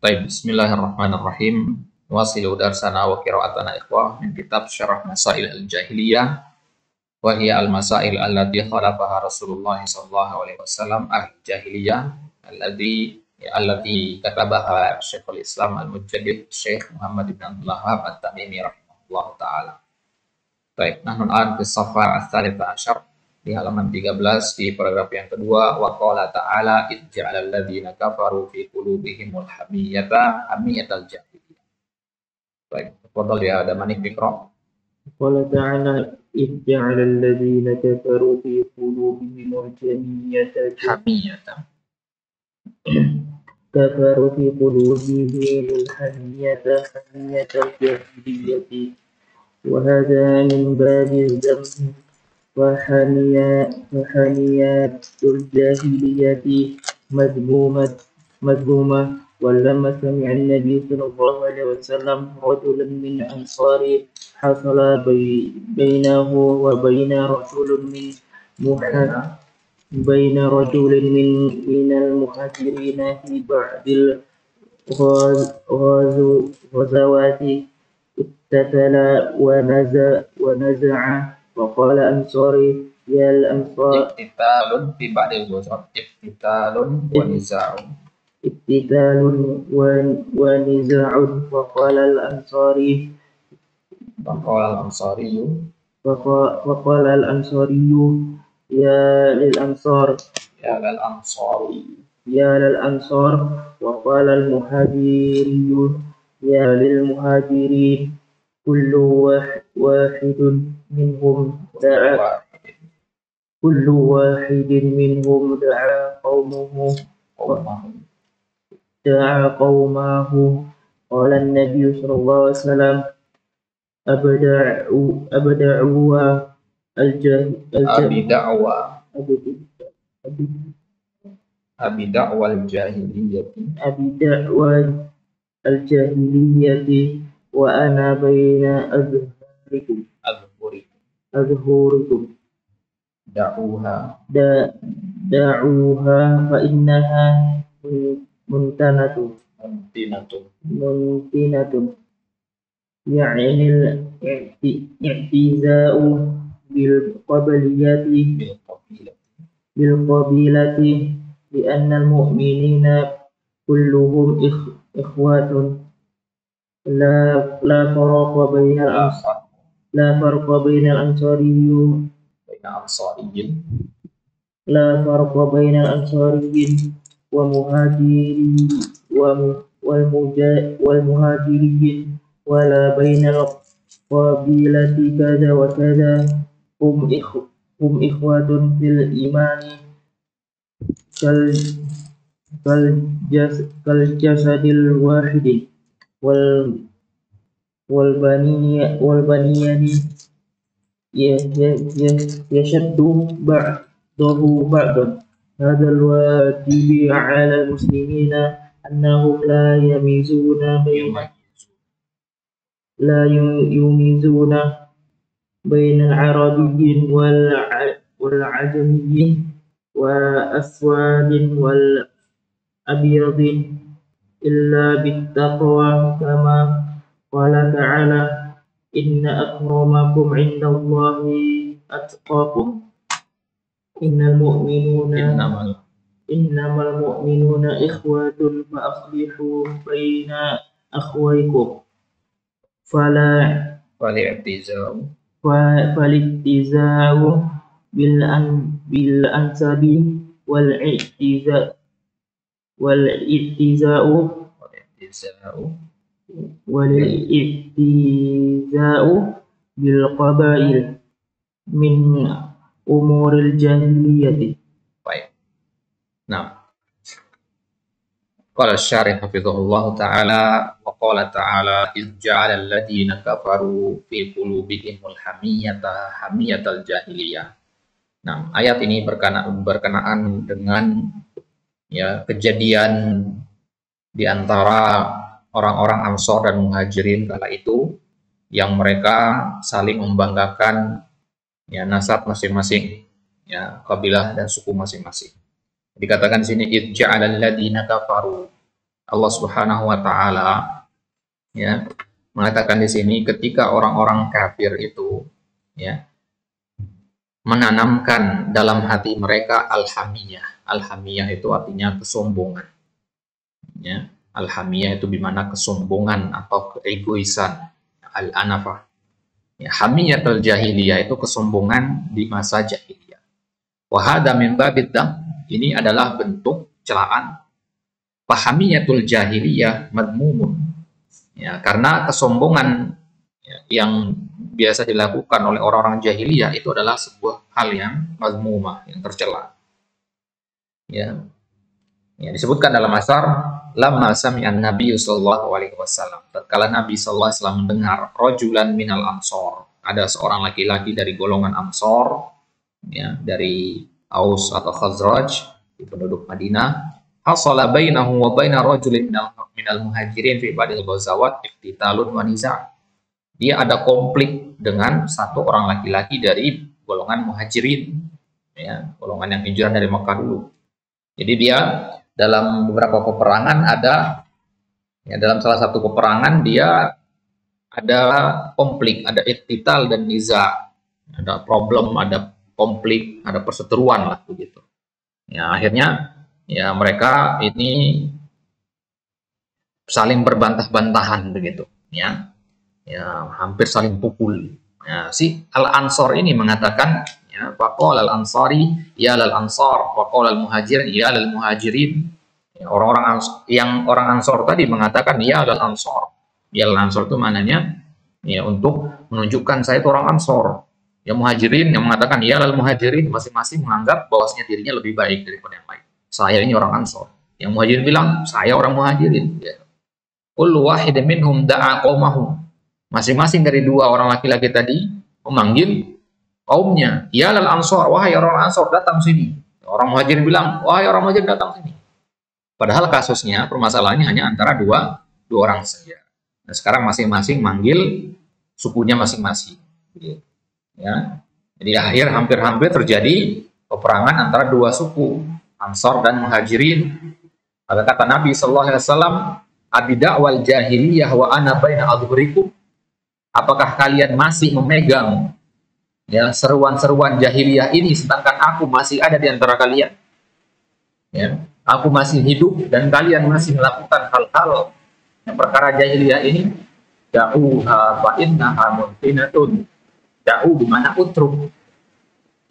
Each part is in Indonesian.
Baik, bismillahirrahmanirrahim. Wasilu darsana wa qira'atana ikhwah min kitab Syarah Masail al-Jahiliyah wa hiya al-masail allati khalafaha Rasulullah sallallahu alaihi wasallam al-jahiliyah allati katabaha Syekhul Islam al-Mujaddid Syekh Muhammad bin Abdul Wahhab At-Tamimi rahimahullah taala. Baik, nahnu al-an fi safha ats-tsalitsah asyar di halaman 13 di paragraf yang kedua, wa qala ta'ala idja'alal ladzina kafaru fi qulubihimul hamiyatal jahiliyah. Baik, tafadhal ya ada manik Fikra. قال تعالى إذ جعل الذين كفروا في قلوبهم الحمية حمية الجاهلية وهذا من باب الذم وحميات الجاهلية مذمومة ولما سمع النبي صلى الله عليه وسلم رجلا من أنصار حصل بينه وبين رجل من المهاجرين في بعض الغزوات اقتتل ونزع وقال أنصاري يا الأنصار اقتتال في بعض الغزوات اقتتال ونزاع وقال الأنصاري يا للأنصار وقال المهاجري يا للمهاجرين كل واحد منهم دعا قومه قال النبي صلى الله عليه وسلم أبي دعوى الجاهلية وأنا بين أظهركم دعوها فإنها منتنة يعني الاعتزاء بالقبيلة لأن المؤمنين كلهم إخوة لا فرق بين الأنصاري والمهاجرين ولا بين القبيلة كذا وكذا هم إخوة في الإيمان كالجسد الواحد والبنيان يشد بعضه بعضا. هذا الواجب على المسلمين أنهم لا يميزون بين العربي والعجمي وأسود والأبيض إلا بالتقوى كما قال تعالى إن أكرمكم عند الله أتقاكم إنما المؤمنون إخوة فأصلحوا بين أخويكم فالاعتزاء بالأنساب والاعتزاء بالقبائل من أمور الجاهلية. Baik. Nah, qala syarih hafizahullah ta'ala wa qala ta'ala iz ja'ala alladziina kafaru fi qulubihimul hamiyatal jahiliyah. Nah, ayat ini berkenaan dengan kejadian di antara orang-orang Ansor dan Muhajirin kala itu yang mereka saling membanggakan nasab masing-masing, kabilah dan suku masing-masing. Dikatakan di sini idja'alal ladzina kafaru, Allah Subhanahu wa taala ya mengatakan di sini ketika orang-orang kafir itu ya menanamkan dalam hati mereka al-hamiyah. Al-hamiyah itu artinya kesombongan. Ya, al-hamiyah itu bimana kesombongan atau keegoisan. Al-anafah. Ya, hamiyatul jahiliyah itu kesombongan di masa jahiliyah. Wa hadza min babid dam. Ini adalah bentuk celaan. Fahamiyatul jahiliyah madmumun. Ya, karena kesombongan ya, yang biasa dilakukan oleh orang-orang jahiliyah itu adalah sebuah hal yang mazmumah, yang tercela. Ya. Ya, disebutkan dalam asar lamma sami'an Nabi sallallahu alaihi wasallam. Tatkala Nabi sallallahu alaihi wasallam mendengar rajulan minal ansor, ada seorang laki-laki dari golongan Ansor ya, dari Aus atau Khazraj, di penduduk Madinah, hasala bainahu wa baina rajulin minal muhajirin fi ba'dil ghazawat iftitalun wa niza'. Dia ada konflik dengan satu orang laki-laki dari golongan muhajirin, ya, golongan yang hijrah dari Mekah dulu. Jadi dia dalam beberapa peperangan ada, ya, dalam salah satu peperangan dia ada konflik, ada iftital dan niza, ada problem, ada konflik, ada perseteruan lah begitu. Ya, akhirnya ya mereka ini saling berbantah-bantahan begitu, ya. Ya, hampir saling pukul. Ya, si Al-Ansor ini mengatakan, ya, faqala al-ansari ya lal-ansar, faqala al-muhajirin ya lal-muhajirin. Ya, orang-orang yang orang Ansor tadi mengatakan ya lal-ansar. Ya lal-ansar itu maknanya ya untuk menunjukkan saya itu orang Ansor. Yang muhajirin yang mengatakan ya lal-muhajirin, masing-masing menganggap bahwasanya dirinya lebih baik daripada yang lain. Saya ini orang Ansor. Yang muhajirin bilang saya orang muhajirin. Ya. Kullu wahidin minhum da'a qaumahu. Masing-masing dari dua orang laki-laki tadi memanggil kaumnya, ya lal ansor, wahai orang Ansor datang sini. Orang muhajirin bilang, wahai orang muhajirin datang sini. Padahal kasusnya, permasalahannya hanya antara dua orang saja. Nah, sekarang masing-masing manggil sukunya masing-masing. Ya. Jadi hampir-hampir terjadi peperangan antara dua suku, Ansor dan muhajirin. Kata Nabi sallallahu alaihi wasallam, abida'wal jahiliyah wa ana baina adhurikum. Apakah kalian masih memegang ya seruan-seruan jahiliyah ini sedangkan aku masih ada di antara kalian? Ya, aku masih hidup dan kalian masih melakukan hal-hal yang perkara jahiliyah ini. Da'uha fa innaha muntinatun. Da'u di mana utruk.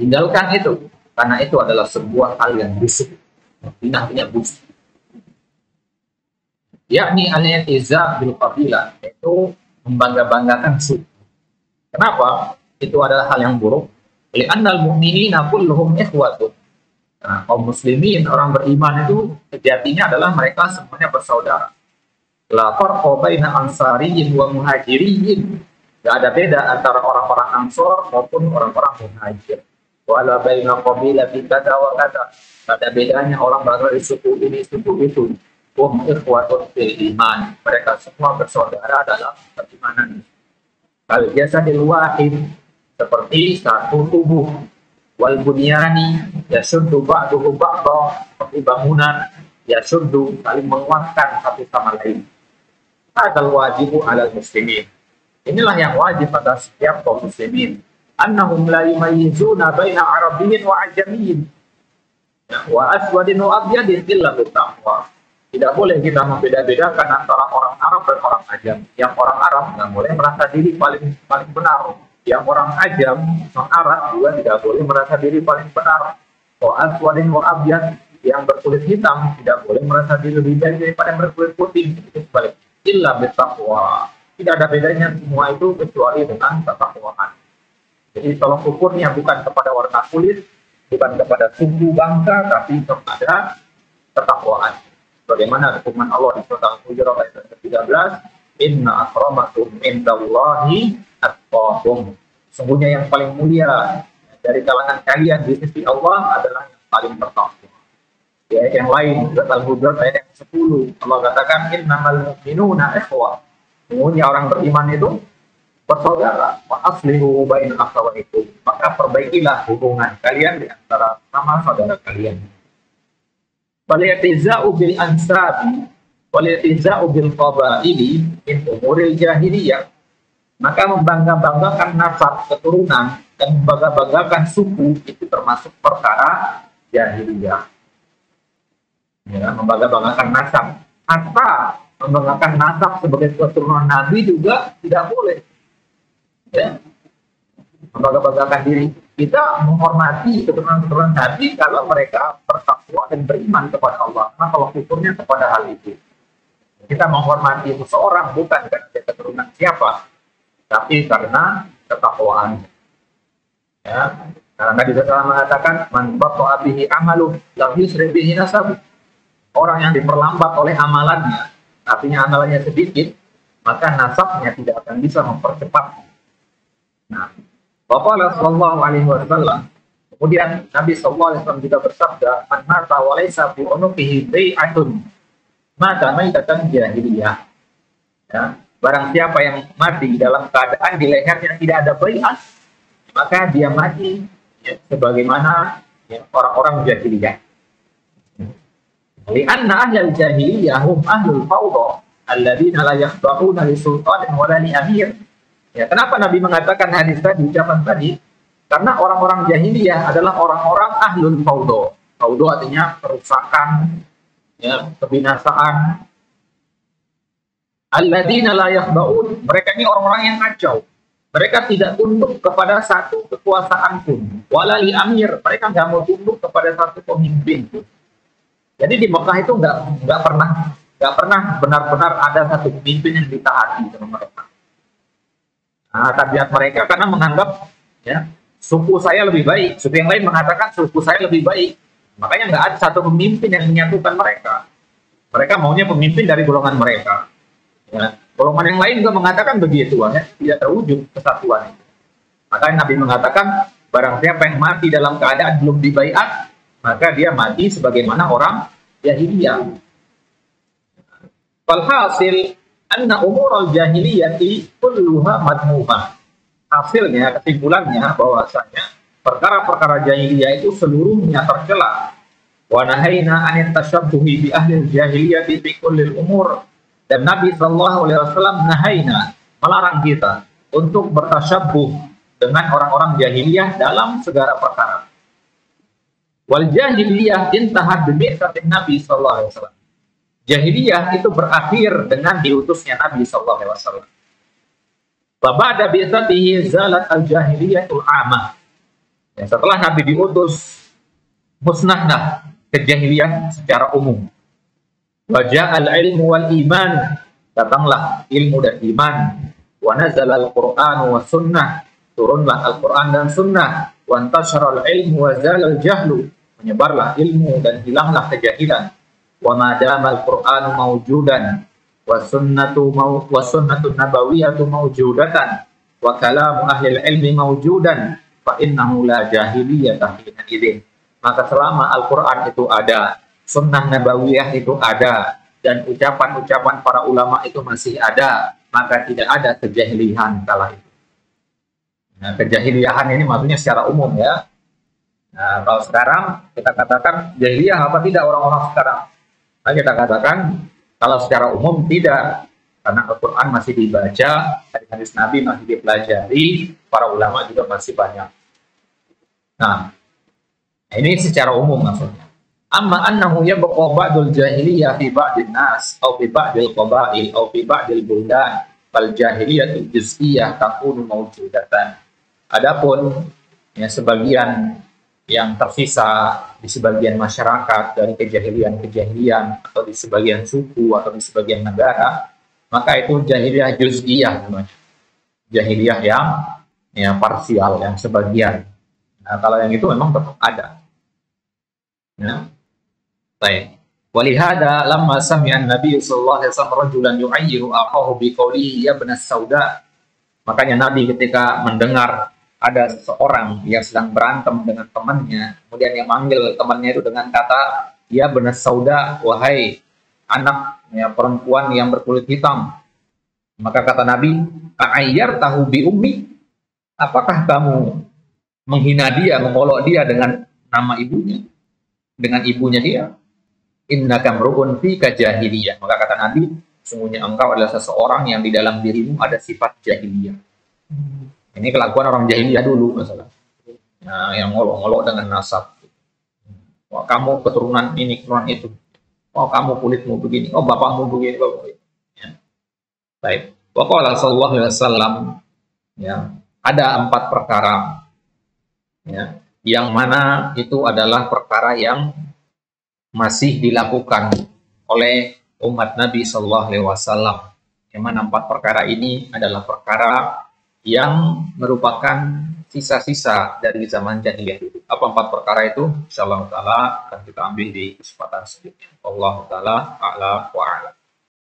Tinggalkan itu karena itu adalah sebuah hal yang busuk. Pinahnya busuk. Yakni al-i'tiza bil qabilah, itu membangga-banggakan suku. Kenapa? Itu adalah hal yang buruk. Li'annal mu'minina kulluhum ikhwatun. Nah, kaum muslimin, orang beriman itu sejatinya adalah mereka semuanya bersaudara. La farqa baina ansariyyin wa muhajirin. Tidak ada beda antara orang-orang Ansor maupun orang-orang muhajir. Wa la baina qabilati kada wa kada. Tidak ada bedanya orang berasal dari suku ini, suku itu. Ikhwatun fil iman. Mereka semua bersaudara dalam keimanan. Kal jasadil wahid, seperti satu tubuh. Wal bunyani yasuddu ba'duhu ba'dha, seperti bangunan yasuddu, saling menguatkan satu sama lain. Hadzal wajibu 'alal muslimin. Inilah yang wajib pada setiap kaum muslimin. Annahum la yumayyizuna baina arabiyyin wa ajamiyyin wa aswadin wa abyadin illa bittaqwa. Tidak boleh kita membeda-bedakan antara orang Arab dan orang Ajam. Yang orang Arab nggak boleh merasa diri paling benar. Yang orang Ajam, non Arab juga tidak boleh merasa diri paling benar. Wa aswadin wa abyad, yang berkulit hitam tidak boleh merasa diri lebih baik daripada yang berkulit putih. Itu sebalik. Illa bittaqwa. Tidak ada bedanya semua itu kecuali dengan ketakwaan. Jadi tolong ukurnya bukan kepada warna kulit, bukan kepada suku bangsa, tapi kepada ketakwaan. Bagaimana firman Allah di surat Al-Hujurat ayat 13, inna akramakum indallahi atqakum. Sungguhnya yang paling mulia dari kalangan kalian di sisi Allah adalah yang paling bertakwa. Di ayat yang lain, surat Al-Hujurat ayat yang 10, Allah katakan innamal mu'minuna ikhwah. Sungguhnya orang beriman itu bersaudara. Wa aslihu baina akhawaikum. Maka perbaikilah hubungan kalian di antara sama saudara kalian. Faliyatiza'u bil ansabi, Walitiza'u bil qabaili min umuril jahiliyah. Maka membangga-banggakan nasab keturunan dan membangga-banggakan suku itu termasuk perkara jahiliyah. Ya, membangga-banggakan nasab. Hatta membanggakan nasab sebagai keturunan Nabi juga tidak boleh. Ya. Membangga-banggakan diri. Kita menghormati keturunan-keturunan Nabi kalau mereka bertakwa dan beriman kepada Allah. Nah, kalau kufurnya kepada hal itu. Kita menghormati seseorang bukan karena dia keturunan siapa, tapi karena ketakwaan. Ya, karena Nabi SAW mengatakan, "Man batta'a bihi amaluh, lam yusri bihi nasabuh." Orang yang diperlambat oleh amalannya, artinya amalannya sedikit, maka nasabnya tidak akan bisa mempercepat. Nah, Bapak Sallallahu Alaihi Wasallam. Kemudian Nabi Sallallahu Alaihi Wasallam juga bersabda, "Man mata wa laysa fi unuqihi bai'atun, mata maitatan jahiliyah." Ya, barang siapa yang mati dalam keadaan di lehernya tidak ada bai'at, maka dia mati ya, sebagaimana ya, orang-orang jahiliyah. Lianna ahlul jahiliyah hum ahlul fawda alladzina la yakhda'una li sultanin wala li amir. Ya, kenapa Nabi mengatakan hadis tadi, ucapan tadi? Karena orang-orang jahiliyah adalah orang-orang ahlul fawda. Fawda artinya kerusakan, ya, kebinasaan. Alladzina la yakhda'un, mereka ini orang-orang yang kacau. Mereka tidak tunduk kepada satu kekuasaan pun. Wala li amir, mereka nggak mau tunduk kepada satu pemimpin pun. Jadi di Mekah itu nggak pernah benar-benar ada satu pemimpin yang ditaati sama mereka. Nah, tabiat mereka karena menganggap ya suku saya lebih baik, suku yang lain mengatakan suku saya lebih baik, makanya nggak ada satu pemimpin yang menyatukan mereka. Mereka maunya pemimpin dari golongan mereka. Ya, golongan yang lain juga mengatakan begitu, ya, tidak terwujud kesatuan itu. Makanya Nabi mengatakan barang siapa yang mati dalam keadaan belum dibaiat, maka dia mati sebagaimana orang jahiliyah. Falhasil anna umurul jahiliyati kulluha madmumah. Hasilnya, kesimpulannya bahwasanya perkara-perkara jahiliyah itu seluruhnya tercela. Wa nahaina anit tasyabbuhi bi ahli jahiliyati fi kullil umur. Dan Nabi sallallahu alaihi wasallam nahaina, melarang kita untuk bertasyabbuh dengan orang-orang jahiliyah dalam segala perkara. Wal jahiliyah intahat bi bi'tsatin Nabi sallallahu alaihi wasallam. Jahiliyah itu berakhir dengan diutusnya Nabi sallallahu alaihi wasallam. Wa ba'da bi'tsatihi zalat al-jahiliyatul 'amah. Ya, setelah Nabi diutus, musnahlah kejahilian secara umum. Wa ja'al ilmu wal iman, datanglah ilmu dan iman. Wa nazala al-Qur'an wa sunnah, turunlah Al-Qur'an dan sunnah. Wa antashara al-ilmu wa zala al-jahlu, menyebarlah ilmu dan hilanglah kejahilan. Wa madama al-Qur'anu mawjudan wa sunnatu nabawiyatu mawjudatan wa kalamu ahli ilmi mawjudan fa innahu la jahiliyata hina idzin. Maka selama Al-Qur'an itu ada, sunnah nabawiyah itu ada, dan ucapan-ucapan para ulama itu masih ada, maka tidak ada kejahilian kala itu. Nah, kejahiliahan ini maksudnya secara umum ya. Nah, kalau sekarang kita katakan jahiliyah apa tidak orang-orang sekarang? Nah, kita katakan kalau secara umum tidak, karena Al-Quran masih dibaca, hadis Nabi masih dipelajari, para ulama juga masih banyak. Nah, ini secara umum maksudnya. Amma annahu yabqa ba'dul jahiliyah fi ba'din nas, atau fi ba'dil qabail, atau fi ba'dil buldan, fal jahiliyatul juz'iyah takunu mawjudatan. Adapun ya sebagian yang tersisa di sebagian masyarakat dari kejahilian atau di sebagian suku atau di sebagian negara, maka itu jahiliyah juz'iyah namanya. Jahiliyah yang ya parsial, yang sebagian. Nah, kalau yang itu memang tetap ada. Ya. Baik. Walihada lamma sami'an Nabi sallallahu alaihi wasallam rajulan yu'ayyiru akhahu biqaulihi ya ibnas sauda. Makanya Nabi ketika mendengar ada seseorang yang sedang berantem dengan temannya, kemudian yang manggil temannya itu dengan kata ya ibnas sauda, wahai anak ya, perempuan yang berkulit hitam. Maka kata Nabi, ta'ayyar tahu bi ummi, apakah kamu menghina dia, mengolok dia dengan nama ibunya, dengan ibunya dia? innaka mru'un fika jahiliyah. Maka kata Nabi, sungguhnya engkau adalah seseorang yang di dalam dirimu ada sifat jahiliyah. Ini kelakuan orang jahiliyah dulu masalah. Nah, yang ngolok-ngolok dengan nasab. Wah, kamu keturunan ini, keturunan itu. Oh, kamu kulitmu begini. Oh, bapakmu begini, bapakmu begini. Ya. Baik. Waqala sallallahu alaihi wasallam, ya, ada 4 perkara, ya, yang mana itu adalah perkara yang masih dilakukan oleh umat Nabi sallallahu alaihi wasallam. Yang mana 4 perkara ini adalah perkara yang merupakan sisa-sisa dari zaman jahiliyah dulu. Apa 4 perkara itu? Insyaallah taala akan kita ambil di kesempatan selanjutnya. Allah taala a'la wa a'lam.